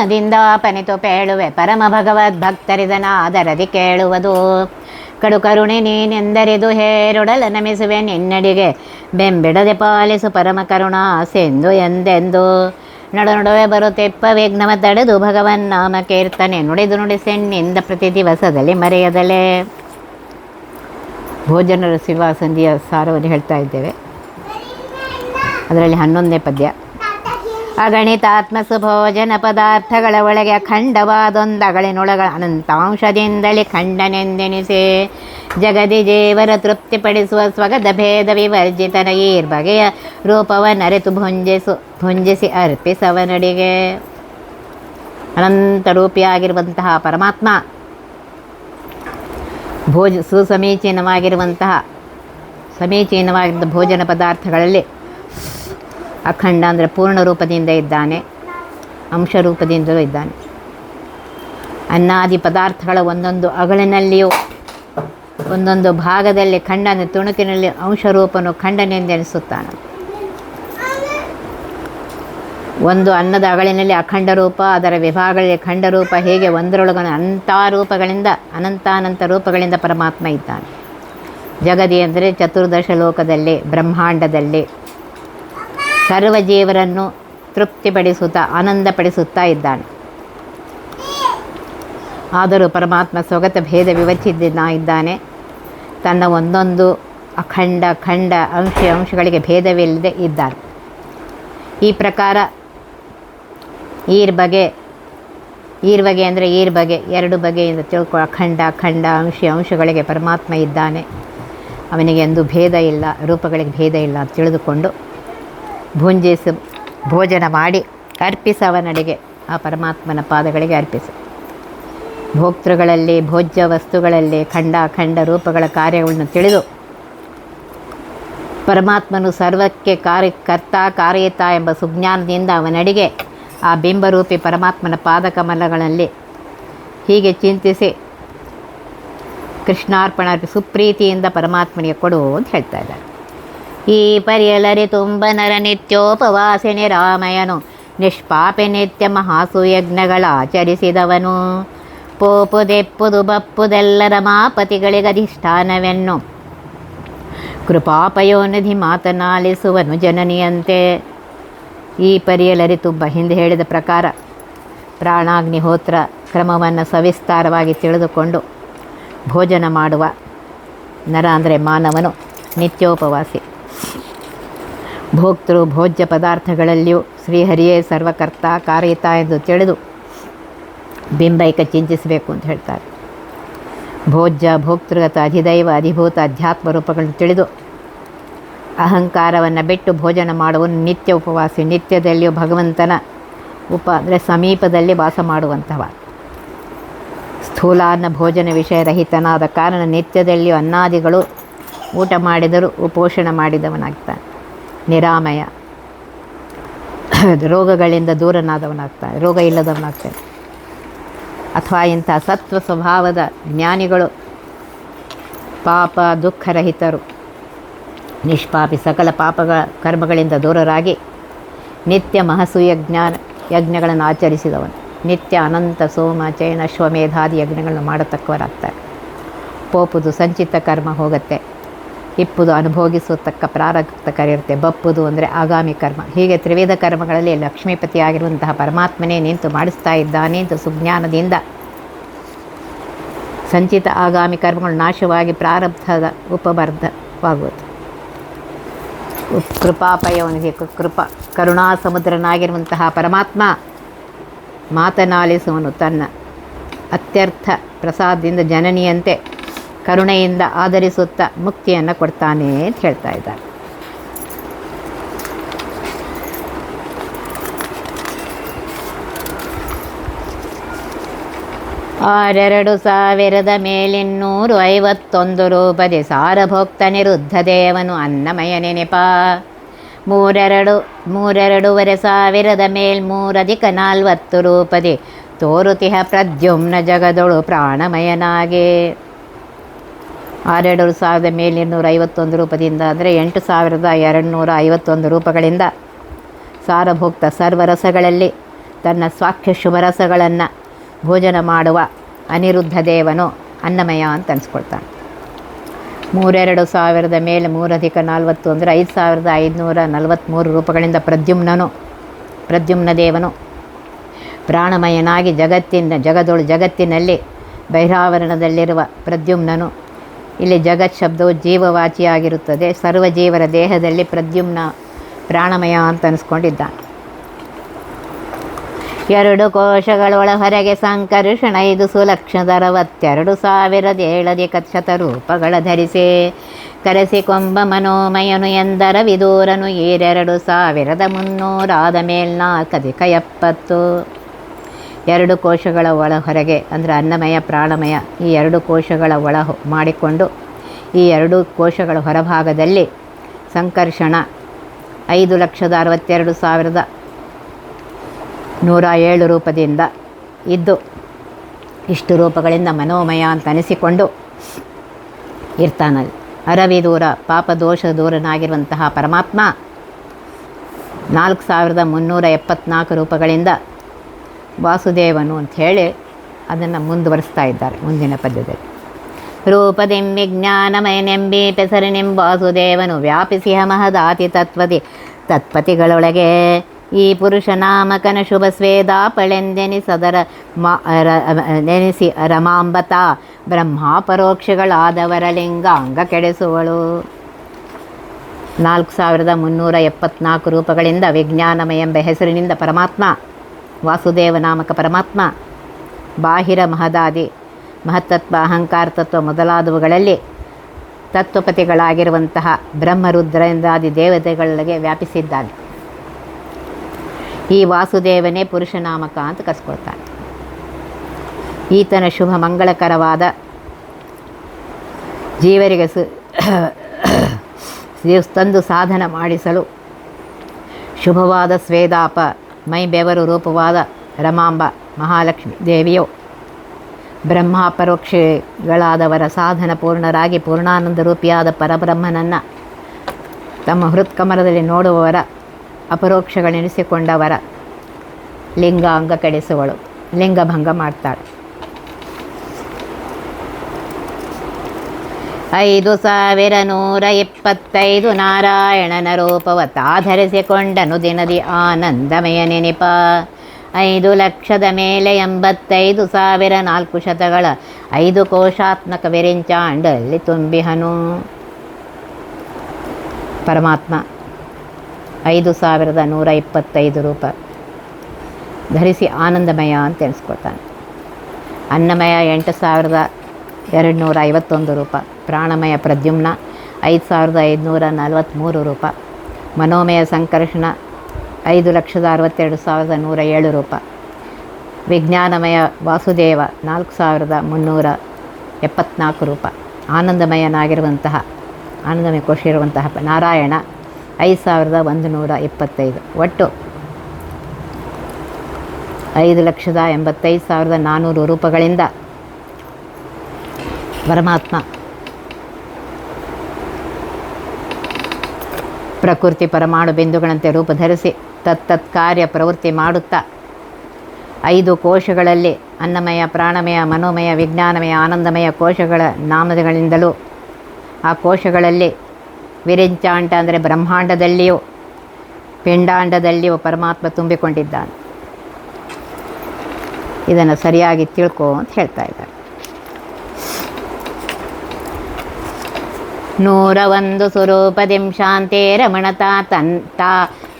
ಮನದಿಂದ ಪನಿತು ಪೇಳುವೆ ಪರಮ ಭಗವದ್ಭಕ್ತರಿದನಾದರದಿ ಕೇಳುವುದು. ಕಡು ಕರುಣೆ ನೀನೆಂದರಿದು ಹೇರೊಡಲ ನಮಿಸುವೆ ನಿನ್ನಡಿಗೆ ಬೆಂಬಿಡದೆ ಪಾಲಿಸು ಪರಮ ಕರುಣಾ ಸೆಂದು ಎಂದೆಂದು. ನಡುವೆ ಬರುತ್ತೆಪ್ಪ ವಿಘ್ನವ ತಡೆದು ಭಗವನ್ ನಾಮ ಕೀರ್ತನೆ ನುಡಿದು ನುಡಿಸೆಣ್ಣಿಂದ ಪ್ರತಿ ದಿವಸದಲ್ಲಿ ಮರೆಯದಲೇ. ಭೋಜನ ಶಿವ ಸಂಧಿಯ ಸಾರವನ್ನು ಹೇಳ್ತಾ ಇದ್ದೇವೆ. ಅದರಲ್ಲಿ 11ನೇ ಪದ್ಯ. ಅಗಣಿತಾತ್ಮ ಸುಭೋಜನ ಪದಾರ್ಥಗಳ ಒಳಗೆ ಅಖಂಡವಾದೊಂದಗಳಿನೊಳಗ ಅನಂತಾಂಶದಿಂದಲೇ ಖಂಡನೆಂದೆನಿಸಿ ಜಗದಿ ಜೀವರ ತೃಪ್ತಿಪಡಿಸುವ ಸ್ವಗತ ಭೇದ ವಿವರ್ಜಿತನ ಬಗೆಯ ರೂಪವನ್ನರೆತು ಭುಂಜಿಸಿ ಅರ್ಪಿಸವನಡಿಗೆ. ಅನಂತ ರೂಪಿಯಾಗಿರುವಂತಹ ಪರಮಾತ್ಮ ಸಮೀಚೀನವಾಗಿರುವಂತಹ ಭೋಜನ ಪದಾರ್ಥಗಳಲ್ಲಿ ಅಖಂಡ ಅಂದರೆ ಪೂರ್ಣ ರೂಪದಿಂದ ಇದ್ದಾನೆ, ಅಂಶ ರೂಪದಿಂದಲೂ ಇದ್ದಾನೆ. ಅನ್ನಾದಿ ಪದಾರ್ಥಗಳ ಒಂದೊಂದು ಅಗಳಿನಲ್ಲಿಯೂ ಒಂದೊಂದು ಭಾಗದಲ್ಲಿ ಖಂಡನ ತುಣುಕಿನಲ್ಲಿ ಅಂಶರೂಪನು ಖಂಡನೆಂದೆನಿಸುತ್ತಾನೆ. ಒಂದು ಅನ್ನದ ಅಗಳಿನಲ್ಲಿ ಅಖಂಡ ರೂಪ, ಅದರ ವಿಭಾಗಗಳಲ್ಲಿ ಖಂಡರೂಪ, ಹೇಗೆ ಒಂದರೊಳಗನ ಅನಂತಾನಂತ ರೂಪಗಳಿಂದ ಪರಮಾತ್ಮ ಇದ್ದಾನೆ. ಜಗದಿ ಅಂದರೆ ಚತುರ್ದಶ ಲೋಕದಲ್ಲಿ ಬ್ರಹ್ಮಾಂಡದಲ್ಲಿ ಸರ್ವಜೀವರನ್ನು ತೃಪ್ತಿಪಡಿಸುತ್ತಾ ಆನಂದಪಡಿಸುತ್ತಾ ಇದ್ದಾನೆ. ಆದರೂ ಪರಮಾತ್ಮ ಸ್ವಗತ ಭೇದ ವಿವಚ್ಛಿನ್ನ ಇದ್ದಾನೆ. ತನ್ನ ಒಂದೊಂದು ಖಂಡ ಅಂಶಗಳಿಗೆ ಭೇದವಿಲ್ಲದೆ ಇದ್ದಾನೆ. ಈ ಪ್ರಕಾರ ಈರ್ ಬಗೆ ಅಂದರೆ ಎರಡು ಬಗೆಯಿಂದ ತಿಳ್ಕೊ. ಖಂಡ ಅಂಶಗಳಿಗೆ ಪರಮಾತ್ಮ ಇದ್ದಾನೆ. ಅವನಿಗೆ ಎಂದೂ ಭೇದ ಇಲ್ಲ, ರೂಪಗಳಿಗೆ ಭೇದ ಇಲ್ಲ ಅಂತ ತಿಳಿದುಕೊಂಡು ಭೋಜನ ಮಾಡಿ ಅರ್ಪಿಸವನಡೆಗೆ, ಆ ಪರಮಾತ್ಮನ ಪಾದಗಳಿಗೆ ಅರ್ಪಿಸು. ಭೋಕ್ತೃಗಳಲ್ಲಿ ಭೋಜ್ಯ ವಸ್ತುಗಳಲ್ಲಿ ಖಂಡ ರೂಪಗಳ ಕಾರ್ಯಗಳನ್ನು ತಿಳಿದು ಪರಮಾತ್ಮನು ಸರ್ವಕ್ಕೆ ಕಾರ್ಯತ ಎಂಬ ಸುಜ್ಞಾನದಿಂದ ಅವನಡಿಗೆ ಆ ಬಿಂಬರೂಪಿ ಪರಮಾತ್ಮನ ಪಾದಕಮಲಗಳಲ್ಲಿ ಹೀಗೆ ಚಿಂತಿಸಿ ಕೃಷ್ಣಾರ್ಪಣ ಸುಪ್ರೀತಿಯಿಂದ ಪರಮಾತ್ಮನಿಗೆ ಕೊಡು ಅಂತ ಹೇಳ್ತಾ ಇದ್ದಾರೆ. ಈ ಪರಿಯಲರಿ ತುಂಬ ನರ ನಿತ್ಯೋಪವಾಸಿನಿ ರಾಮಯನು ನಿಷ್ಪಾಪೆ ನಿತ್ಯ ಮಹಾಸುಯಜ್ಞಗಳ ಆಚರಿಸಿದವನು. ಪೋಪುದೆಪ್ಪುದು ಬಪ್ಪುದೆಲ್ಲರ ಮಾಪತಿಗಳಿಗಧಿಷ್ಠಾನವೆನ್ನು ಕೃಪಾಪಯೋನಿಧಿ ಮಾತನಾಲಿಸುವನು ಜನನಿಯಂತೆ. ಈ ಪರಿಯಲರಿ ತುಂಬ ಹಿಂದೆ ಹೇಳಿದ ಪ್ರಕಾರ ಪ್ರಾಣಾಗ್ನಿಹೋತ್ರ ಕ್ರಮವನ್ನು ಸವಿಸ್ತಾರವಾಗಿ ತಿಳಿದುಕೊಂಡು ಭೋಜನ ಮಾಡುವ ನರ ಅಂದರೆ ಮಾನವನು ನಿತ್ಯೋಪವಾಸಿ. ಭೋಜ್ಯ ಪದಾರ್ಥಗಳಲ್ಲಿಯೂ ಶ್ರೀಹರಿಯೇ ಸರ್ವಕರ್ತ ಕಾರ್ಯತ ಎಂದು ತಿಳಿದು ಬಿಂಬೈಕ ಚಿಂತಿಸಬೇಕು ಅಂತ ಹೇಳ್ತಾರೆ. ಭೋಕ್ತೃಗತ ಅಧಿದೈವ ಅಧಿಭೂತ ಅಧ್ಯಾತ್ಮ ರೂಪಗಳನ್ನು ತಿಳಿದು ಅಹಂಕಾರವನ್ನು ಬಿಟ್ಟು ಭೋಜನ ಮಾಡುವನು ನಿತ್ಯ ಉಪವಾಸಿ. ನಿತ್ಯದಲ್ಲಿಯೂ ಭಗವಂತನ ಅಂದರೆ ಸಮೀಪದಲ್ಲಿ ವಾಸ ಮಾಡುವಂಥವ. ಸ್ಥೂಲಾನ್ನ ಭೋಜನ ವಿಷಯರಹಿತನಾದ ಕಾರಣ ನಿತ್ಯದಲ್ಲಿಯೂ ಅನ್ನಾದಿಗಳು ಊಟ ಮಾಡಿದರೂ ಉಪೋಷಣ ಮಾಡಿದವನಾಗ್ತಾನೆ. ನಿರಾಮಯ, ರೋಗಗಳಿಂದ ದೂರನಾದವನಾಗ್ತಾನೆ, ರೋಗ ಇಲ್ಲದವನಾಗ್ತಾನೆ. ಅಥವಾ ಇಂಥ ಸತ್ವ ಸ್ವಭಾವದ ಜ್ಞಾನಿಗಳು ಪಾಪ ದುಃಖರಹಿತರು, ನಿಷ್ಪಾಪಿ, ಸಕಲ ಕರ್ಮಗಳಿಂದ ದೂರರಾಗಿ ನಿತ್ಯ ಮಹಸೂಯ ಯಜ್ಞಗಳನ್ನು ಆಚರಿಸಿದವನು. ನಿತ್ಯ ಅನಂತ ಸೋಮ ಚೈನ ಅಶ್ವಮೇಧಾದಿ ಯಜ್ಞಗಳನ್ನು ಮಾಡತಕ್ಕವರಾಗ್ತಾರೆ. ಪೋಪುದು ಸಂಚಿತ ಕರ್ಮ ಹೋಗುತ್ತೆ, ಇಪ್ಪುದು ಅನುಭೋಗಿಸತಕ್ಕ ಪ್ರಾರಬ್ಧ ಕರೆಯುತ್ತೆ, ಬಪ್ಪುದು ಅಂದರೆ ಆಗಾಮಿ ಕರ್ಮ. ಹೀಗೆ ತ್ರಿವಿಧ ಕರ್ಮಗಳಲ್ಲಿ ಲಕ್ಷ್ಮೀಪತಿಯಾಗಿರುವಂತಹ ಪರಮಾತ್ಮನೇ ನಿಂತು ಮಾಡಿಸ್ತಾ ಇದ್ದಾನೆ ಅಂತ ಸುಜ್ಞಾನದಿಂದ ಸಂಚಿತ ಆಗಾಮಿ ಕರ್ಮಗಳು ನಾಶವಾಗಿ ಪ್ರಾರಬ್ಧದ ಉಪಬರ್ಧವಾಗುವುದು. ಕೃಪಾಪಯವನಿಗೆ ಕರುಣಾ ಸಮುದ್ರನಾಗಿರುವಂತಹ ಪರಮಾತ್ಮ ಮಾತನಾಲಿಸುವನು. ತನ್ನ ಅತ್ಯರ್ಥ ಪ್ರಸಾದದಿಂದ ಜನನಿಯಂತೆ ಕರುಣೆಯಿಂದ ಆಧರಿಸುತ್ತಾ ಮುಕ್ತಿಯನ್ನು ಕೊಡ್ತಾನೆ ಅಂತ ಹೇಳ್ತಾ ಇದ್ದಾರೆ. ಆರೆರಡು ಸಾವಿರದ ಮೇಲಿನ್ನೂರು 51 ರೂಪದಿ ಸಾರಭೋಕ್ತ ನಿರುದ್ಧ ದೇವನು ಅನ್ನಮಯ ನೆನೆಪ. ಮೂರೆರಡೂವರೆ ಸಾವಿರದ ಮೇಲ್ 3+40 ರೂಪದಿ ತೋರುತಿಹ ಪ್ರದ್ಯುಮ್ನ ಜಗದೊಳು ಪ್ರಾಣಮಯನಾಗಿ. 62,000 ಮೇಲಿನ್ನೂರ ರೂಪದಿಂದ ಅಂದರೆ 8,251 ರೂಪಗಳಿಂದ ಸಾರಭೋಕ್ತ ಸರ್ವರಸಗಳಲ್ಲಿ ತನ್ನ ಸ್ವಾಖ್ಯ ಶುಭರಸಗಳನ್ನು ಭೋಜನ ಮಾಡುವ ಅನಿರುದ್ಧ ದೇವನು ಅನ್ನಮಯ ಅಂತ ಅನಿಸ್ಕೊಳ್ತಾನೆ. 32,000 ಮೇಲೆ 3 + 40 ಅಂದರೆ 5,543 ರೂಪಗಳಿಂದ ಪ್ರದ್ಯುಮ್ನ ದೇವನು ಪ್ರಾಣಮಯನಾಗಿ ಜಗತ್ತಿನಲ್ಲಿ ಬಹಿರಾವರಣದಲ್ಲಿರುವ ಪ್ರದ್ಯುಮ್ನನು. ಇಲ್ಲಿ ಜಗತ್ ಶಬ್ದವು ಜೀವವಾಚಿಯಾಗಿರುತ್ತದೆ. ಸರ್ವಜೀವರ ದೇಹದಲ್ಲಿ ಪ್ರದ್ಯುಮ್ನ ಪ್ರಾಣಮಯ ಅಂತ ಅನಿಸ್ಕೊಂಡಿದ್ದಾನೆ. 2 ಕೋಶಗಳೊಳ ಹೊರಗೆ ಸಂಕರ್ಷಣ 5 ಸುಲಕ್ಷದ 62,007 ಶತರೂಪಗಳ ಧರಿಸಿ ಕರೆಸಿಕೊಂಬ ಮನೋಮಯನು ಎಂದರ ವಿದೂರನು 2,300 ಮೇಲ್ನಾಲ್ಕಧಿಕ 70. 2 ಕೋಶಗಳ ಒಳ ಹೊರಗೆ ಅಂದರೆ ಅನ್ನಮಯ ಪ್ರಾಣಮಯ ಈ 2 ಕೋಶಗಳ ಒಳ ಮಾಡಿಕೊಂಡು ಈ 2 ಕೋಶಗಳ ಹೊರಭಾಗದಲ್ಲಿ ಸಂಕರ್ಷಣ 5,62,107 ರೂಪದಿಂದ ಇದ್ದು ಇಷ್ಟು ರೂಪಗಳಿಂದ ಮನೋಮಯ ಅಂತ ಅನಿಸಿಕೊಂಡು ಇರ್ತಾನಲ್ಲಿ. ಅರವಿದೂರ ಪಾಪದೋಷ ದೂರನಾಗಿರುವಂತಹ ಪರಮಾತ್ಮ 4,374 ರೂಪಗಳಿಂದ ವಾಸುದೇವನು ಅಂಥೇಳಿ ಅದನ್ನು ಮುಂದುವರಿಸ್ತಾ ಇದ್ದಾರೆ ಮುಂದಿನ ಪದ್ಯದಲ್ಲಿ. ರೂಪದಿಂ ವಿಜ್ಞಾನಮಯನೆಂಬಿ ಪೆಸರಿನಿಂ ವಾಸುದೇವನು ವ್ಯಾಪಿಸಿಹ ಮಹದಾತಿ ತತ್ಪತಿಗಳೊಳಗೆ ಈ ಪುರುಷನಾಮಕನ ಶುಭ ಸ್ವೇದಾಪಳೆಂದೆನಿಸದರ ನೆನೆಸಿ ರಮಾಂಬತ ಬ್ರಹ್ಮಾಪರೋಕ್ಷಗಳಾದವರ ಲಿಂಗಾಂಗ ಕೆಡಿಸುವಳು. 4,374 ರೂಪಗಳಿಂದ ವಿಜ್ಞಾನಮಯ ಎಂಬ ಹೆಸರಿನಿಂದ ಪರಮಾತ್ಮ ವಾಸುದೇವ ನಾಮಕ ಪರಮಾತ್ಮ ಬಾಹಿರ ಮಹದಾದಿ ಮಹತ್ತತ್ವ ಅಹಂಕಾರ ತತ್ವ ಮೊದಲಾದವುಗಳಲ್ಲಿ ತತ್ವಪತಿಗಳಾಗಿರುವಂತಹ ಬ್ರಹ್ಮರುದ್ರರಿಂದಾದಿ ದೇವತೆಗಳಿಗೆ ವ್ಯಾಪಿಸಿದ್ದಾನೆ. ಈ ವಾಸುದೇವನೇ ಪುರುಷನಾಮಕ ಅಂತ ಕರೆಸ್ಕೊಳ್ತಾನೆ. ಈತನ ಶುಭ ಮಂಗಳಕರವಾದ ಜೀವರಿಗೆ ತಂದು ಸಾಧನ ಮಾಡಿಸಲು ಶುಭವಾದ ಸ್ವೇದಾಪ ಮೈ ಬೆವರು ರೂಪವಾದ ರಮಾಂಬ ಮಹಾಲಕ್ಷ್ಮೀ ದೇವಿಯು ಬ್ರಹ್ಮಾಪರೋಕ್ಷಗಳಾದವರ ಸಾಧನ ಪೂರ್ಣರಾಗಿ ಪೂರ್ಣಾನಂದ ರೂಪಿಯಾದ ಪರಬ್ರಹ್ಮನನ್ನು ತಮ್ಮ ಹೃತ್ಕಮಲದಲ್ಲಿ ನೋಡುವವರ ಅಪರೋಕ್ಷಗಳೆನಿಸಿಕೊಂಡವರ ಲಿಂಗಾಂಗ ಕೆಡಿಸುವಳು, ಲಿಂಗಭಂಗ ಮಾಡ್ತಾಳೆ. 5,125 ನಾರಾಯಣನ ರೂಪವತ್ತಾಧರಿಸಿಕೊಂಡನು ದಿನದಿ ಆನಂದಮಯ ನೆನಪ. 5,00,000 ಮೇಲೆ 85,400 5 ಕೋಶಾತ್ಮಕ ವಿರಿಂಚಾಂಡಲ್ಲಿ ತುಂಬಿಹನು. ಪರಮಾತ್ಮ 5,125 ರೂಪ ಧರಿಸಿ ಆನಂದಮಯ ಅಂತ ಎನಿಸ್ಕೊಳ್ತಾನೆ. ಅನ್ನಮಯ 8,251 ರೂಪ, ಪ್ರಾಣಮಯ ಪ್ರದ್ಯುಮ್ನ 5,543 ರೂಪ, ಮನೋಮಯ ಸಂಕರ್ಷಣ 5,62,107 ರೂಪ, ವಿಜ್ಞಾನಮಯ ವಾಸುದೇವ 4,374 ರೂಪ, ಆನಂದಮಯ ಕೋಶ ಇರುವಂತಹ ನಾರಾಯಣ 5,125. ಒಟ್ಟು 5,85,400 ರೂಪಗಳಿಂದ ಪರಮಾತ್ಮ ಪ್ರಕೃತಿ ಪರಮಾಣು ಬಿಂದುಗಳಂತೆ ರೂಪ ಧರಿಸಿ ತತ್ತತ್ ಕಾರ್ಯ ಪ್ರವೃತ್ತಿ ಮಾಡುತ್ತಾ 5 ಕೋಶಗಳಲ್ಲಿ ಅನ್ನಮಯ ಪ್ರಾಣಮಯ ಮನೋಮಯ ವಿಜ್ಞಾನಮಯ ಆನಂದಮಯ ಕೋಶಗಳ ನಾಮಗಳಿಂದಲೂ ಆ ಕೋಶಗಳಲ್ಲಿ ವಿರಿಂಚಾಂಡ ಅಂದರೆ ಬ್ರಹ್ಮಾಂಡದಲ್ಲಿಯೂ ಪಿಂಡಾಂಡದಲ್ಲಿಯೂ ಪರಮಾತ್ಮ ತುಂಬಿಕೊಂಡಿದ್ದಾನೆ. ಇದನ್ನು ಸರಿಯಾಗಿ ತಿಳ್ಕೊ ಅಂತ ಹೇಳ್ತಾ ಇದ್ದಾರೆ. 101 ಸ್ವರೂಪದಿಂ ಶಾಂತೇ ರಮಣತಾ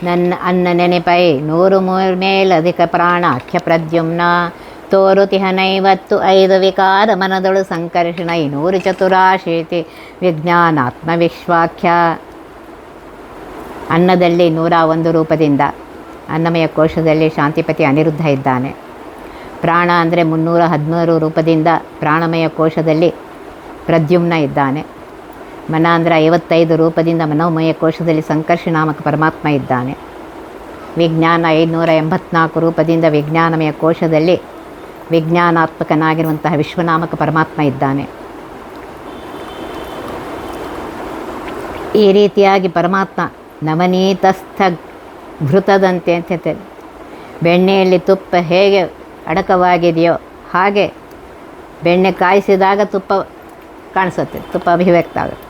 ನನ್ನ ಅನ್ನ ನೆನೆಪೈ 103 ಮೇಲಧಿಕ ಪ್ರಾಣಾಖ್ಯ ಪ್ರದ್ಯುಮ್ನ ತೋರುತಿಹ 95 ವಿಕಾರ ಮನದೊಳು ಸಂಕರ್ಷಣ 200 ಚತುರಾಶೀತಿ ವಿಜ್ಞಾನಾತ್ಮ ವಿಶ್ವಾಖ್ಯ. ಅನ್ನದಲ್ಲಿ 101 ರೂಪದಿಂದ ಅನ್ನಮಯ ಕೋಶದಲ್ಲಿ ಶಾಂತಿಪತಿ ಅನಿರುದ್ಧ ಇದ್ದಾನೆ. ಪ್ರಾಣ ಅಂದರೆ 313 ರೂಪದಿಂದ ಪ್ರಾಣಮಯ ಕೋಶದಲ್ಲಿ ಪ್ರದ್ಯುಮ್ನ ಇದ್ದಾನೆ. ಮನ ಅಂದರೆ 55 ರೂಪದಿಂದ ಮನೋಮಯ ಕೋಶದಲ್ಲಿ ಸಂಕರ್ಷನಾಮಕ ಪರಮಾತ್ಮ ಇದ್ದಾನೆ. ವಿಜ್ಞಾನ 584 ರೂಪದಿಂದ ವಿಜ್ಞಾನಮಯ ಕೋಶದಲ್ಲಿ ವಿಜ್ಞಾನಾತ್ಮಕನಾಗಿರುವಂತಹ ವಿಶ್ವನಾಮಕ ಪರಮಾತ್ಮ ಇದ್ದಾನೆ. ಈ ರೀತಿಯಾಗಿ ಪರಮಾತ್ಮ ನವನೀತಸ್ಥ ಘೃತದಂತೆ ಅಂತ ಹೇಳ್ತಾರೆ. ಬೆಣ್ಣೆಯಲ್ಲಿ ತುಪ್ಪ ಹೇಗೆ ಅಡಕವಾಗಿದೆಯೋ ಹಾಗೆ ಬೆಣ್ಣೆ ಕಾಯಿಸಿದಾಗ ತುಪ್ಪ ಕಾಣಿಸುತ್ತೆ, ತುಪ್ಪ ಅಭಿವ್ಯಕ್ತ ಆಗುತ್ತೆ.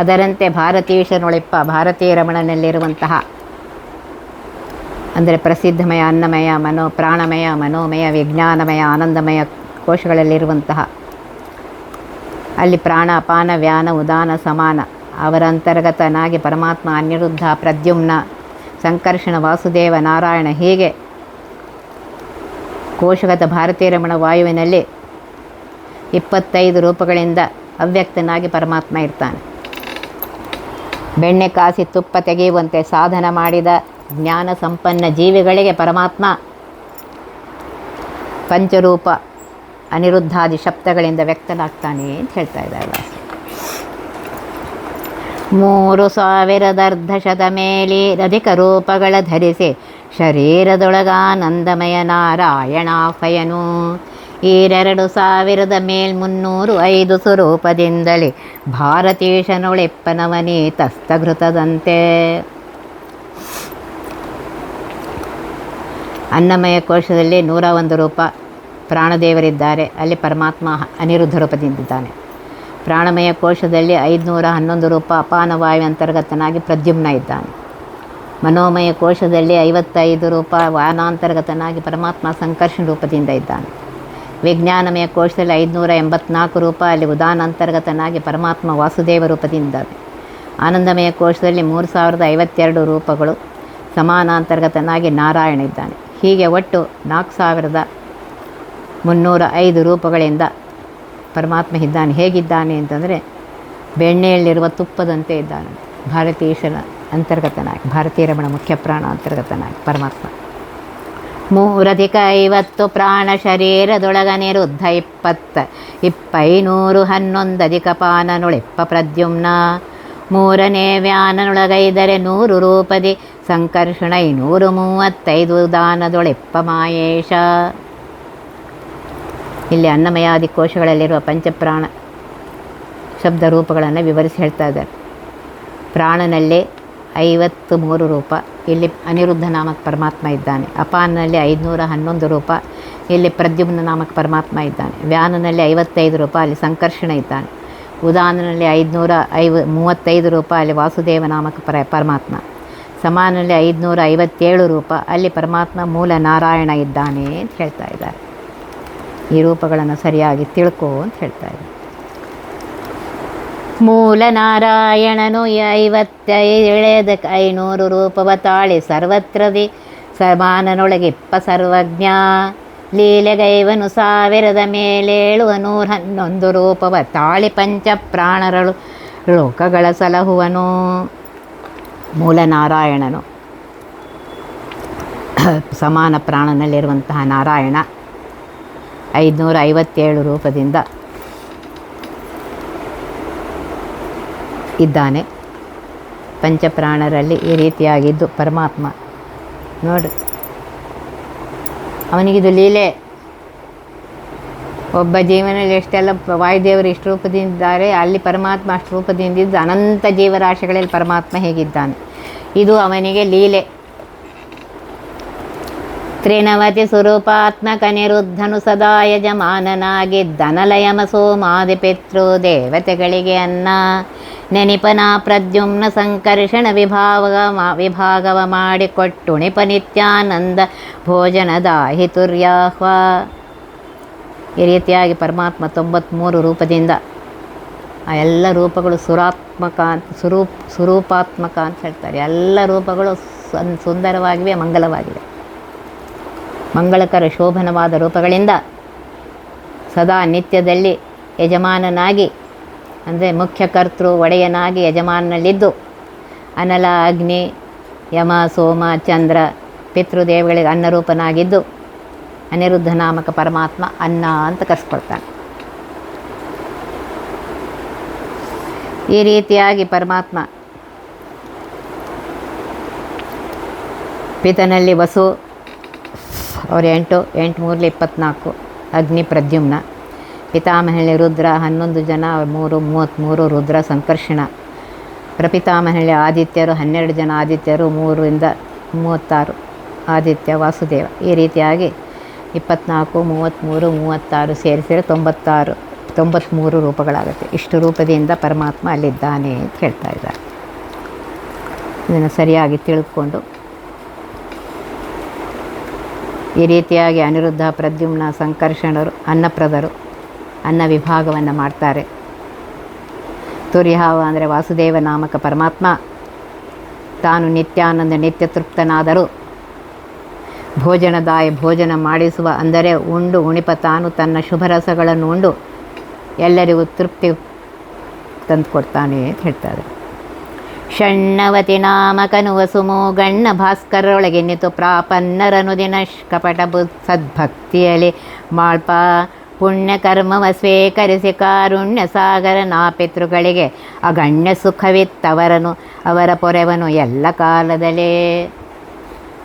ಅದರಂತೆ ಭಾರತೀಶನೊಳಿಪ್ಪ ಭಾರತೀಯ ರಮಣನಲ್ಲಿರುವಂತಹ ಅಂದರೆ ಪ್ರಸಿದ್ಧಮಯ, ಅನ್ನಮಯ, ಪ್ರಾಣಮಯ, ಮನೋಮಯ, ವಿಜ್ಞಾನಮಯ, ಆನಂದಮಯ ಕೋಶಗಳಲ್ಲಿರುವಂತಹ ಅಲ್ಲಿ ಪ್ರಾಣ, ಅಪಾನ, ವ್ಯಾನ, ಉದಾನ, ಸಮಾನ ಅವರ ಅಂತರ್ಗತನಾಗಿ ಪರಮಾತ್ಮ, ಅನಿರುದ್ಧ, ಪ್ರದ್ಯುಮ್ನ, ಸಂಕರ್ಷಣ, ವಾಸುದೇವ, ನಾರಾಯಣ ಹೀಗೆ ಕೋಶಗತ ಭಾರತೀಯ ರಮಣ ವಾಯುವಿನಲ್ಲಿ 25 ರೂಪಗಳಿಂದ ಅವ್ಯಕ್ತನಾಗಿ ಪರಮಾತ್ಮ ಇರ್ತಾನೆ. ಬೆಣ್ಣೆ ಕಾಸಿ ತುಪ್ಪ ತೆಗೆಯುವಂತೆ ಸಾಧನ ಮಾಡಿದ ಜ್ಞಾನ ಸಂಪನ್ನ ಜೀವಿಗಳಿಗೆ ಪರಮಾತ್ಮ ಪಂಚರೂಪ ಅನಿರುದ್ಧಾದಿ ಶಬ್ದಗಳಿಂದ ವ್ಯಕ್ತನಾಗ್ತಾನೆ ಅಂತ ಹೇಳ್ತಾ ಇದ್ದಾರೆ. 3000 ಮೇಲೆ ಅಧಿಕ ರೂಪಗಳ ಧರಿಸಿ ಶರೀರದೊಳಗಾನಂದಮಯ ನಾರಾಯಣಾಫಯನು 2000 305 ಸ್ವರೂಪದಿಂದಲೇ ಭಾರತೀಶನೊಳೆಪ್ಪನವನೀತಸ್ಥಘೃತದಂತೆ. ಅನ್ನಮಯ ಕೋಶದಲ್ಲಿ 101 ರೂಪ ಪ್ರಾಣದೇವರಿದ್ದಾರೆ, ಅಲ್ಲಿ ಪರಮಾತ್ಮ ಅನಿರುದ್ಧ ರೂಪದಿಂದಿದ್ದಾನೆ. ಪ್ರಾಣಮಯ ಕೋಶದಲ್ಲಿ 511 ರೂಪ ಅಪಾನವಾಯು ಅಂತರ್ಗತನಾಗಿ ಪ್ರದ್ಯುಮ್ನ ಇದ್ದಾನೆ. ಮನೋಮಯ ಕೋಶದಲ್ಲಿ 55 ರೂಪ ವಾನಾಂತರ್ಗತನಾಗಿ ಪರಮಾತ್ಮ ಸಂಕರ್ಷಣ ರೂಪದಿಂದ ಇದ್ದಾನೆ. ವಿಜ್ಞಾನಮಯ ಕೋಶದಲ್ಲಿ 584 ರೂಪ ಅಲ್ಲಿ ಉದಾನಾಂತರ್ಗತನಾಗಿ ಪರಮಾತ್ಮ ವಾಸುದೇವ ರೂಪದಿಂದಾನೆ. ಆನಂದಮಯ ಕೋಶದಲ್ಲಿ 3052 ರೂಪಗಳು ಸಮಾನಾಂತರ್ಗತನಾಗಿ ನಾರಾಯಣ ಇದ್ದಾನೆ. ಹೀಗೆ ಒಟ್ಟು 4305 ರೂಪಗಳಿಂದ ಪರಮಾತ್ಮ ಇದ್ದಾನೆ. ಹೇಗಿದ್ದಾನೆ ಅಂತಂದರೆ ಬೆಣ್ಣೆಯಲ್ಲಿರುವ ತುಪ್ಪದಂತೆ ಇದ್ದಾನೆ. ಭಾರತೀಶನ ಅಂತರ್ಗತನಾಗಿ, ಭಾರತೀಯ ರಮಣ ಮುಖ್ಯ ಪ್ರಾಣ ಅಂತರ್ಗತನಾಗಿ ಪರಮಾತ್ಮ. 350 ಪ್ರಾಣ ಶರೀರದೊಳಗನಿರುದ್ಧ 20 2511 ಅಧಿಕ ಪಾನನೊಳೆಪ್ಪ ಪ್ರದ್ಯುಮ್ನ 3ನೇ ವ್ಯಾನನೊಳಗೈದರೆ 100 ರೂಪದಿ ಸಂಕರ್ಷಣ 235 ದಾನದೊಳೆಪ್ಪ ಮಾಯೇಶ. ಇಲ್ಲಿ ಅನ್ನಮಯಾದಿ ಕೋಶಗಳಲ್ಲಿರುವ ಪಂಚಪ್ರಾಣ ಶಬ್ದ ರೂಪಗಳನ್ನು ವಿವರಿಸಿ ಹೇಳ್ತಾ ಇದ್ದಾರೆ. ಪ್ರಾಣನಲ್ಲಿ 53 ರೂಪ, ಇಲ್ಲಿ ಅನಿರುದ್ಧ ನಾಮಕ ಪರಮಾತ್ಮ ಇದ್ದಾನೆ. ಅಪಾನಲ್ಲಿ 511 ರೂಪ, ಇಲ್ಲಿ ಪ್ರದ್ಯುಮ್ನ ನಾಮಕ ಪರಮಾತ್ಮ ಇದ್ದಾನೆ. ವ್ಯಾನನಲ್ಲಿ 55 ರೂಪ, ಅಲ್ಲಿ ಸಂಕರ್ಷಣ ಇದ್ದಾನೆ. ಉದಾನನಲ್ಲಿ 535 ರೂಪ, ಅಲ್ಲಿ ವಾಸುದೇವ ನಾಮಕ ಪರಮಾತ್ಮ. ಸಮಾನಲ್ಲಿ 557 ರೂಪ, ಅಲ್ಲಿ ಪರಮಾತ್ಮ ಮೂಲ ನಾರಾಯಣ ಇದ್ದಾನೆ ಅಂತ ಹೇಳ್ತಾ ಇದ್ದಾರೆ. ಈ ರೂಪಗಳನ್ನು ಸರಿಯಾಗಿ ತಿಳ್ಕೋ ಅಂತ ಹೇಳ್ತಾ ಇದ್ದಾರೆ. ಮೂಲ ನಾರಾಯಣನು 55 ರೂಪವ ತಾಳಿ ಸರ್ವತ್ರದಿ ಸಮಾನನೊಳಗಿಪ್ಪ ಸರ್ವಜ್ಞ ಲೀಲೆಗೈವನು 1000 ಮೇಲೇಳುವ 111 ರೂಪವ ತಾಳಿ ಪಂಚ ಪ್ರಾಣರಳು ಲೋಕಗಳ ಸಲಹುವನು. ಮೂಲ ನಾರಾಯಣನು ಸಮಾನ ಪ್ರಾಣನಲ್ಲಿರುವಂತಹ ನಾರಾಯಣ 557 ರೂಪದಿಂದ ಇದ್ದಾನೆ. ಪಂಚಪ್ರಾಣರಲ್ಲಿ ಈ ರೀತಿಯಾಗಿದ್ದು ಪರಮಾತ್ಮ ನೋಡ್ರಿ, ಅವನಿಗಿದು ಲೀಲೆ. ಒಬ್ಬ ಜೀವನಲ್ಲಿ ಎಷ್ಟೆಲ್ಲ ವಾಯುದೇವರು ಇಷ್ಟು ರೂಪದಿಂದಿದ್ದಾರೆ, ಅಲ್ಲಿ ಪರಮಾತ್ಮ ಅಷ್ಟು ರೂಪದಿಂದಿದ್ದು ಅನಂತ ಜೀವರಾಶಿಗಳಲ್ಲಿ ಪರಮಾತ್ಮ ಹೇಗಿದ್ದಾನೆ, ಇದು ಅವನಿಗೆ ಲೀಲೆ. 93 ಸ್ವರೂಪಾತ್ಮಕ ನಿರುದ್ಧನು ಸದಾ ಯಜಮಾನನಾಗಿದ್ದನಲಯಮ ಸೋಮಾದಿ ಪಿತೃ ದೇವತೆಗಳಿಗೆ ಅನ್ನ ನೆನಿಪನ ಪ್ರದ್ಯುಮ್ನ ಸಂಕರ್ಷಣ ವಿಭಾಗವ ಮಾಡಿಕೊಟ್ಟು ನಿಪ ನಿತ್ಯಾನಂದ ಭೋಜನದಾಹಿತುರ್ಯಾಹ್ವ. ಈ ರೀತಿಯಾಗಿ ಪರಮಾತ್ಮ 93 ರೂಪದಿಂದ ಆ ಎಲ್ಲ ರೂಪಗಳು ಸ್ವರೂಪಾತ್ಮಕ ಅಂತ ಹೇಳ್ತಾರೆ. ಎಲ್ಲ ರೂಪಗಳು ಸುಂದರವಾಗಿವೆ, ಮಂಗಲವಾಗಿವೆ. ಮಂಗಳಕರ ಶೋಭನವಾದ ರೂಪಗಳಿಂದ ಸದಾ ನಿತ್ಯದಲ್ಲಿ ಯಜಮಾನನಾಗಿ ಅಂದರೆ ಮುಖ್ಯ ಕರ್ತೃ ಒಡೆಯನಾಗಿ ಯಜಮಾನನಲ್ಲಿದ್ದು ಅನಲ, ಅಗ್ನಿ, ಯಮ, ಸೋಮ, ಚಂದ್ರ ಪಿತೃದೇವಗಳಿಗೆ ಅನ್ನರೂಪನಾಗಿದ್ದು ಅನಿರುದ್ಧ ನಾಮಕ ಪರಮಾತ್ಮ ಅನ್ನ ಅಂತ ಕರೆಸ್ಕೊಳ್ತಾನೆ. ಈ ರೀತಿಯಾಗಿ ಪರಮಾತ್ಮ ಪಿತನಲ್ಲಿ ವಸು ಅವರು 8 3 24, ಅಗ್ನಿ ಪ್ರದ್ಯುಮ್ನ. ಪಿತಾಮಹಳ್ಳಿ ರುದ್ರ 11 ಜನ, 3 33 ರುದ್ರ ಸಂಕರ್ಷಣ. ಪ್ರಪಿತಾಮಹಳ್ಳಿ ಆದಿತ್ಯರು 12 ಜನ ಆದಿತ್ಯರು, 3 ರಿಂದ 36. ಆದಿತ್ಯ, ವಾಸುದೇವ, ಈ ರೀತಿಯಾಗಿ 24, 33, 36 ಸೇರಿಸಿದರೆ 93 ರೂಪಗಳಾಗುತ್ತೆ. ಇಷ್ಟು ರೂಪದಿಂದ ಪರಮಾತ್ಮ ಅಲ್ಲಿದ್ದಾನೆ ಅಂತ ಹೇಳ್ತಾ ಇದ್ದಾರೆ. ಇದನ್ನು ಸರಿಯಾಗಿ ತಿಳಿದುಕೊಂಡು ಈ ರೀತಿಯಾಗಿ ಅನಿರುದ್ಧ, ಪ್ರದ್ಯುಮ್ನ, ಸಂಕರ್ಷಣರು, ಅನ್ನಪ್ರದರು ಅನ್ನ ವಿಭಾಗವನ್ನು ಮಾಡ್ತಾರೆ. ತುರ್ಯಾವ ಅಂದರೆ ವಾಸುದೇವ ನಾಮಕ ಪರಮಾತ್ಮ ತಾನು ನಿತ್ಯಾನಂದ ನಿತ್ಯ ತೃಪ್ತನಾದರೂ ಭೋಜನದಾಯ ಭೋಜನ ಮಾಡಿಸುವ, ಅಂದರೆ ಉಂಡು ಉಣಿಪ ತಾನು ತನ್ನ ಶುಭರಸಗಳನ್ನು ಉಂಡು ಎಲ್ಲರಿಗೂ ತೃಪ್ತಿ ತಂದುಕೊಡ್ತಾನೆ ಅಂತ ಹೇಳ್ತಾರೆ. ಷಣ್ಣವತಿ ನಾಮಕನು ವಸುಮೋ ಗಣ್ಣ ಭಾಸ್ಕರೊಳಗೆನ್ನಿತು ಪ್ರಾಪನ್ನರನು ದಿನ ಕಪಟ ಸದ್ಭಕ್ತಿಯಲ್ಲಿ ಮಾಳ್ಪ ಪುಣ್ಯಕರ್ಮವ ಸ್ವೀಕರಿಸಿ ಕಾರುಣ್ಯ ಸಾಗರ ನಾ ಪಿತೃಗಳಿಗೆ ಅಗಣ್ಯ ಸುಖವಿತ್ತವರನು ಅವರ ಪೊರೆವನು ಎಲ್ಲ ಕಾಲದಲ್ಲೇ.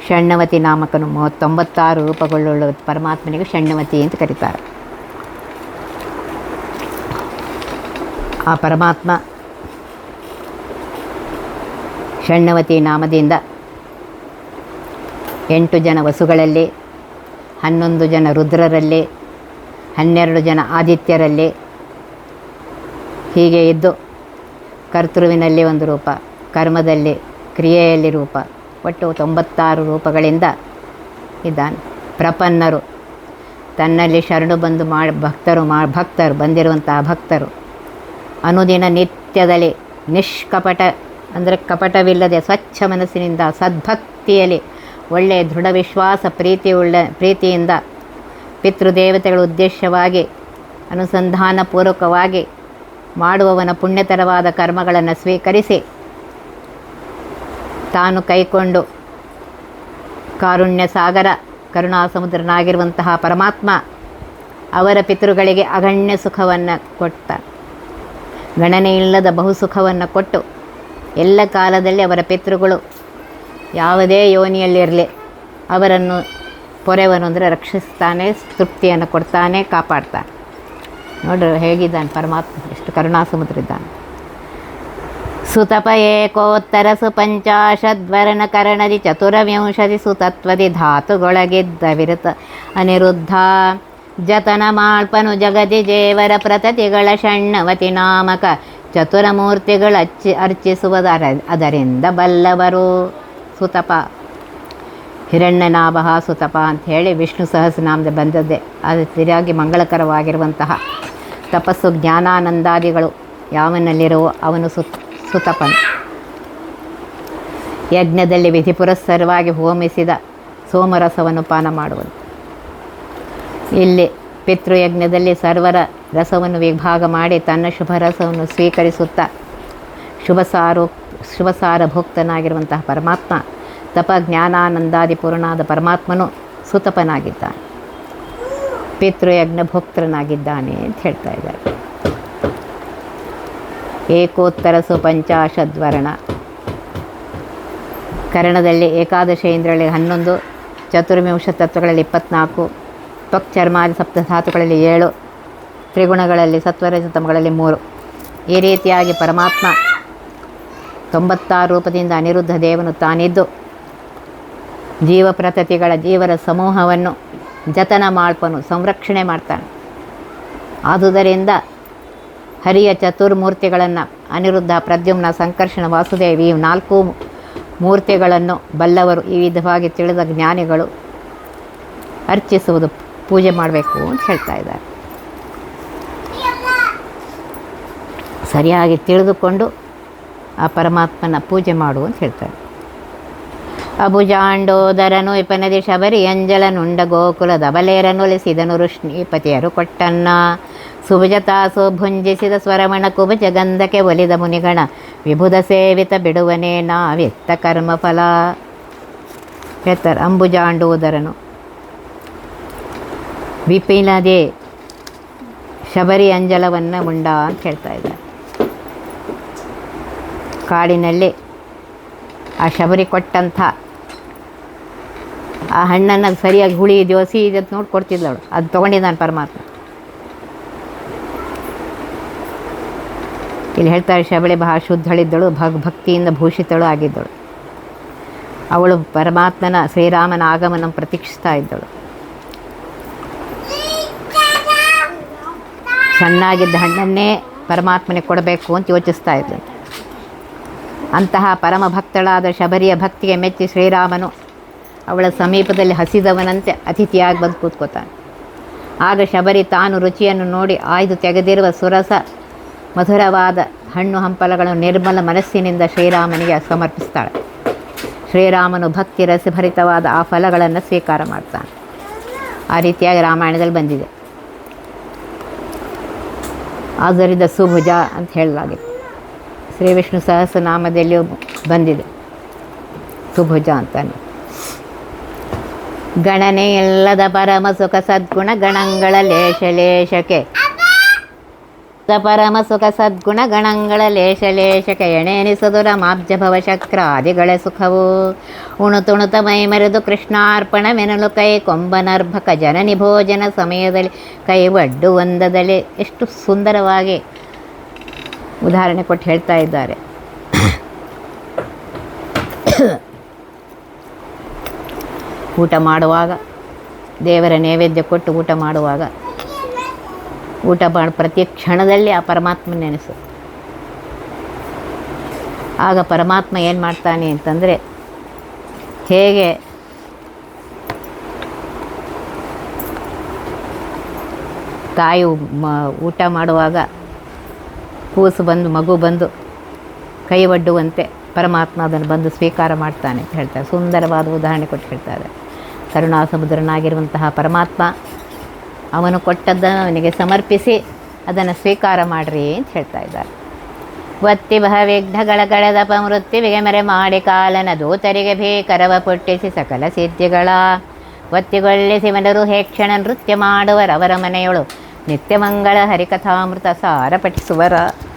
ಷಣ್ಣವತಿ ನಾಮಕನು 96 ರೂಪಗಳುಳ್ಳ ಪರಮಾತ್ಮನಿಗೆ ಷಣ್ಣವತಿ ಅಂತ ಕರೀತಾರೆ. ಆ ಪರಮಾತ್ಮ ಷಣ್ಣವತಿ ನಾಮದಿಂದ 8 ಜನ ವಸುಗಳಲ್ಲಿ, 11 ಜನ ರುದ್ರರಲ್ಲಿ, 12 ಜನ ಆದಿತ್ಯರಲ್ಲಿ ಹೀಗೆ ಇದ್ದು ಕರ್ತೃವಿನಲ್ಲಿ ಒಂದು ರೂಪ, ಕರ್ಮದಲ್ಲಿ, ಕ್ರಿಯೆಯಲ್ಲಿ ರೂಪ, ಒಟ್ಟು 96 ರೂಪಗಳಿಂದ ಇದ್ದಾನೆ. ಪ್ರಪನ್ನರು ತನ್ನಲ್ಲಿ ಶರಣು ಬಂದು ಭಕ್ತರು ಬಂದಿರುವಂತಹ ಭಕ್ತರು ಅನುದಿನ ನಿತ್ಯದಲ್ಲಿ ನಿಷ್ಕಪಟ ಅಂದರೆ ಕಪಟವಿಲ್ಲದೆ ಸ್ವಚ್ಛ ಮನಸ್ಸಿನಿಂದ ಸದ್ಭಕ್ತಿಯಲ್ಲಿ ಒಳ್ಳೆಯ ದೃಢ ವಿಶ್ವಾಸ ಪ್ರೀತಿಯಿಂದ ಪಿತೃದೇವತೆಗಳ ಉದ್ದೇಶವಾಗಿ ಅನುಸಂಧಾನಪೂರ್ವಕವಾಗಿ ಮಾಡುವವನ ಪುಣ್ಯತರವಾದ ಕರ್ಮಗಳನ್ನು ಸ್ವೀಕರಿಸಿ ತಾನು ಕೈಕೊಂಡು ಕಾರುಣ್ಯ ಸಾಗರ ಕರುಣಾಸಮುದ್ರನಾಗಿರುವಂತಹ ಪರಮಾತ್ಮ ಅವರ ಪಿತೃಗಳಿಗೆ ಅಗಣ್ಯ ಸುಖವನ್ನು ಕೊಟ್ಟ, ಗಣನೆಯಿಲ್ಲದ ಬಹುಸುಖವನ್ನು ಕೊಟ್ಟು ಎಲ್ಲ ಕಾಲದಲ್ಲಿ ಅವರ ಪಿತೃಗಳು ಯಾವುದೇ ಯೋನಿಯಲ್ಲಿರಲಿ ಅವರನ್ನು ಪೊರೆವನು ಅಂದರೆ ರಕ್ಷಿಸ್ತಾನೆ, ತೃಪ್ತಿಯನ್ನು ಕೊಡ್ತಾನೆ, ಕಾಪಾಡ್ತಾನೆ. ನೋಡ್ರಿ ಹೇಗಿದ್ದಾನೆ ಪರಮಾತ್ಮ, ಎಷ್ಟು ಕರುಣಾಸಮುದ್ರ ಇದ್ದಾನೆ. ಸುತಪ ಏಕೋತ್ತರ ಸುಪಂಚಾಶದ್ವರ್ಣ ಕರ್ಣದಿ ಚತುರವಿಂಶತಿ ಸುತತ್ವದಿ ಧಾತುಗೊಳಗಿದ್ದ ವಿರುತ ಅನಿರುದ್ಧ ಜತನ ಮಾಳ್ಪನು ಜಗದಿ ಜೇವರ ಪ್ರತತಿಗಳ ಷಣ್ಣವತಿ ನಾಮಕ ಚತುರಮೂರ್ತಿಗಳು ಅರ್ಚಿಸುವುದರ ಅದರಿಂದ ಬಲ್ಲವರು. ಸುತಪ ಹಿರಣ್ಯನಾಭ ಸುತಪ ಅಂಥೇಳಿ ವಿಷ್ಣು ಸಹಸ್ರನಾಮದ ಬಂದದ್ದೇ. ಅದು ಸರಿಯಾಗಿ ಮಂಗಳಕರವಾಗಿರುವಂತಹ ತಪಸ್ಸು ಜ್ಞಾನಾನಂದಾದಿಗಳು ಯಾವನಲ್ಲಿರುವ ಅವನು ಸುತಪನು. ಯಜ್ಞದಲ್ಲಿ ವಿಧಿ ಪುರಸ್ಸರವಾಗಿ ಹೋಮಿಸಿದ ಸೋಮರಸವನ್ನು ಪಾನ ಮಾಡುವುದು. ಇಲ್ಲಿ ಪಿತೃಯಜ್ಞದಲ್ಲಿ ಸರ್ವರ ರಸವನ್ನು ವಿಭಾಗ ಮಾಡಿ ತನ್ನ ಶುಭರಸವನ್ನು ಸ್ವೀಕರಿಸುತ್ತಾ ಶುಭಸಾರ ಭೋಕ್ತನಾಗಿರುವಂತಹ ಪರಮಾತ್ಮ ತಪ ಜ್ಞಾನಾನಂದಾದಿ ಪೂರ್ಣಾದ ಪರಮಾತ್ಮನು ಸುತಪನಾಗಿದ್ದಾನೆ, ಪಿತೃಯಜ್ಞ ಭೋಕ್ತನಾಗಿದ್ದಾನೆ ಅಂತ ಹೇಳ್ತಾ ಇದ್ದಾರೆ. ಏಕೋತ್ತರ ಸುಪಂಚಾಶದ್ವರ್ಣ ಕರ್ಣದಲ್ಲಿ ಏಕಾದಶ ಇಂದ್ರಗಳಲ್ಲಿ 11, ಚತುರ್ವಿಂಶ ತತ್ವಗಳಲ್ಲಿ 24, ತ್ವಕ್ಚರ್ಮಾದಿ ಸಪ್ತಧಾತುಗಳಲ್ಲಿ 7, ತ್ರಿಗುಣಗಳಲ್ಲಿ ಸತ್ವರಜತಮಗಳಲ್ಲಿ 3. ಈ ರೀತಿಯಾಗಿ ಪರಮಾತ್ಮ 96 ರೂಪದಿಂದ ಅನಿರುದ್ಧ ದೇವನು ತಾನಿದ್ದು ಜೀವಪ್ರತತಿಗಳ ಜೀವರ ಸಮೂಹವನ್ನು ಜತನ ಮಾಡ್ಪನು, ಸಂರಕ್ಷಣೆ ಮಾಡ್ತಾನೆ. ಆದುದರಿಂದ ಹರಿಯ ಚತುರ್ಮೂರ್ತಿಗಳನ್ನು ಅನಿರುದ್ಧ, ಪ್ರದ್ಯುಮ್ನ, ಸಂಕರ್ಷಣ, ವಾಸುದೇವ ಈ 4 ಮೂರ್ತಿಗಳನ್ನು ಬಲ್ಲವರು ಈ ವಿಧವಾಗಿ ತಿಳಿದ ಜ್ಞಾನಿಗಳು ಅರ್ಚಿಸುವುದು, ಪೂಜೆ ಮಾಡಬೇಕು ಅಂತ ಹೇಳ್ತಾ ಇದ್ದಾರೆ. ಸರಿಯಾಗಿ ತಿಳಿದುಕೊಂಡು ಆ ಪರಮಾತ್ಮನ ಪೂಜೆ ಮಾಡು ಅಂತ ಹೇಳ್ತಾರೆ. ಅಭುಜಾಂಡೋದರನು ವಿಪನದಿ ಶಬರಿ ಅಂಜಲನುಂಡ ಗೋಕುಲದ ಬಲೇರನುಲಿಸಿದನು ಋಷ್ಣೀಪತಿಯರು ಕೊಟ್ಟನ್ನ ಸುಭುಜತಾಸು ಭುಂಜಿಸಿದ ಸ್ವರಮಣ ಕುಭಜ ಗಂಧಕ್ಕೆ ಒಲಿದ ಮುನಿಗಣ ವಿಭುಧ ಸೇವಿತ ಬಿಡುವನೇ ನಾವಿತ್ತ ಕರ್ಮಫಲ ಹೇಳ್ತಾರೆ. ಅಂಬುಜಾಂಡೋದರನು ವಿಪಿನದೇ ಶಬರಿ ಅಂಜಲವನ್ನು ಮುಂಡ ಅಂತ ಹೇಳ್ತಾ ಇದ್ದಾರೆ. ಕಾಡಿನಲ್ಲಿ ಆ ಶಬರಿ ಕೊಟ್ಟಂಥ ಆ ಹಣ್ಣನ್ನು ಸರಿಯಾಗಿ ಹುಳಿ ಇದೆಯೋ ಸಿಹಿ ಇದೆ ನೋಡಿ ಕೊಡ್ತಿದ್ದಳು, ಅದು ತೊಗೊಂಡಿದ್ದಾನೆ ಪರಮಾತ್ಮ. ಇಲ್ಲಿ ಹೇಳ್ತಾರೆ ಶಬರಿ ಬಹಳ ಶುದ್ಧಳಿದ್ದಳು, ಭಕ್ತಿಯಿಂದ ಭೂಷಿತಳು ಆಗಿದ್ದಳು. ಅವಳು ಪರಮಾತ್ಮನ ಶ್ರೀರಾಮನ ಆಗಮನ ಪ್ರತೀಕ್ಷಿಸ್ತಾ ಇದ್ದಳು. ಚೆನ್ನಾಗಿದ್ದ ಹಣ್ಣನ್ನೇ ಪರಮಾತ್ಮನಿಗೆ ಕೊಡಬೇಕು ಅಂತ ಯೋಚಿಸ್ತಾ ಇದ್ದಳು. ಅಂತಹ ಪರಮ ಭಕ್ತಳಾದ ಶಬರಿಯ ಭಕ್ತಿಗೆ ಮೆಚ್ಚಿ ಶ್ರೀರಾಮನು ಅವಳ ಸಮೀಪದಲ್ಲಿ ಹಸಿದವನಂತೆ ಅತಿಥಿಯಾಗಿ ಬಂದು ಕೂತ್ಕೋತಾನೆ. ಆಗ ಶಬರಿ ತಾನು ರುಚಿಯನ್ನು ನೋಡಿ ಆಯ್ದು ತೆಗೆದಿರುವ ಸುರಸ ಮಧುರವಾದ ಹಣ್ಣು ಹಂಪಲಗಳನ್ನು ನಿರ್ಮಲ ಮನಸ್ಸಿನಿಂದ ಶ್ರೀರಾಮನಿಗೆ ಸಮರ್ಪಿಸ್ತಾಳೆ. ಶ್ರೀರಾಮನು ಭಕ್ತಿ ರಸಭರಿತವಾದ ಆ ಫಲಗಳನ್ನು ಸ್ವೀಕಾರ ಮಾಡ್ತಾನೆ. ಆ ರೀತಿಯಾಗಿ ರಾಮಾಯಣದಲ್ಲಿ ಬಂದಿದೆ. ಆದ್ದರಿಂದ ಸುಭುಜ ಅಂತ ಹೇಳಲಾಗಿದೆ. ಶ್ರೀ ವಿಷ್ಣು ಸಹಸ್ರನಾಮದಲ್ಲಿಯೂ ಬಂದಿದೆ ಸುಭುಜ ಅಂತಾನೆ. ಗಣನೆ ಇಲ್ಲದ ಪರಮ ಸುಖ ಸದ್ಗುಣ ಗಣಗಳ ಲೇಷ ಲೇಷಕ್ಕೆ ಪರಮ ಸುಖ ಸದ್ಗುಣ ಗಣಗಳ ಲೇಷ ಲೇಷಕ್ಕೆ ಎಣೆನಿಸದುರ ಮಾಬ್ಜ ಭವಶಕ್ರಾದಿಗಳೇ ಸುಖವು ಉಣುತುಣುತ ಮೈ ಮರೆದು ಕೃಷ್ಣಾರ್ಪಣವೆನಲು ಕೈ ಕೊಂಬನರ್ಭಕ ಜನನಿ ಭೋಜನ ಸಮಯದಲ್ಲಿ ಕೈ ಒಡ್ಡು ಒಂದದಲ್ಲಿ ಎಷ್ಟು ಸುಂದರವಾಗಿ ಉದಾಹರಣೆ ಕೊಟ್ಟು ಹೇಳ್ತಾ ಇದ್ದಾರೆ. ಊಟ ಮಾಡುವಾಗ ದೇವರ ನೈವೇದ್ಯ ಕೊಟ್ಟು ಊಟ ಮಾಡುವಾಗ ಊಟ ಮಾಡಿ ಪ್ರತಿ ಕ್ಷಣದಲ್ಲಿ ಆ ಪರಮಾತ್ಮ ನೆನೆಸು. ಆಗ ಪರಮಾತ್ಮ ಏನು ಮಾಡ್ತಾನೆ ಅಂತಂದರೆ, ಹೇಗೆ ತಾಯಿ ಊಟ ಮಾಡುವಾಗ ಕೂಸು ಬಂದು ಮಗು ಬಂದು ಕೈ ಒಡ್ಡುವಂತೆ ಪರಮಾತ್ಮ ಅದನ್ನು ಬಂದು ಸ್ವೀಕಾರ ಮಾಡ್ತಾನೆ ಅಂತ ಹೇಳ್ತಾರೆ. ಸುಂದರವಾದ ಉದಾಹರಣೆ ಕೊಟ್ಟು ಹೇಳ್ತಾರೆ. ಕರುಣಾ ಸಮುದ್ರನಾಗಿರುವಂತಹ ಪರಮಾತ್ಮ ಅವನು ಕೊಟ್ಟದ್ದನ್ನು ಅವನಿಗೆ ಸಮರ್ಪಿಸಿ ಅದನ್ನು ಸ್ವೀಕಾರ ಮಾಡಿರಿ ಅಂತ ಹೇಳ್ತಾ ಇದ್ದಾರೆ. ಒತ್ತಿ ಬಹ ವಿಘ್ನಗಳ ಗಳೆದಪ ಮೃತ್ಯುವಿಗೆ ಮರೆ ಮಾಡಿ ಕಾಲನ ದೂತರಿಗೆ ಭೀಕರವ ಪುಟ್ಟಿಸಿ ಸಕಲ ಸಿದ್ಧಿಗಳ ಒತ್ತಿಗೊಳ್ಳಿಸಿ ಮನರು ಹೇಕ್ಷಣ ನೃತ್ಯ ಮಾಡುವರವರ ಮನೆಯೊಳು ನಿತ್ಯ ಮಂಗಳ ಹರಿಕಥಾಮೃತ ಸಾರ ಪಠಿಸುವರ.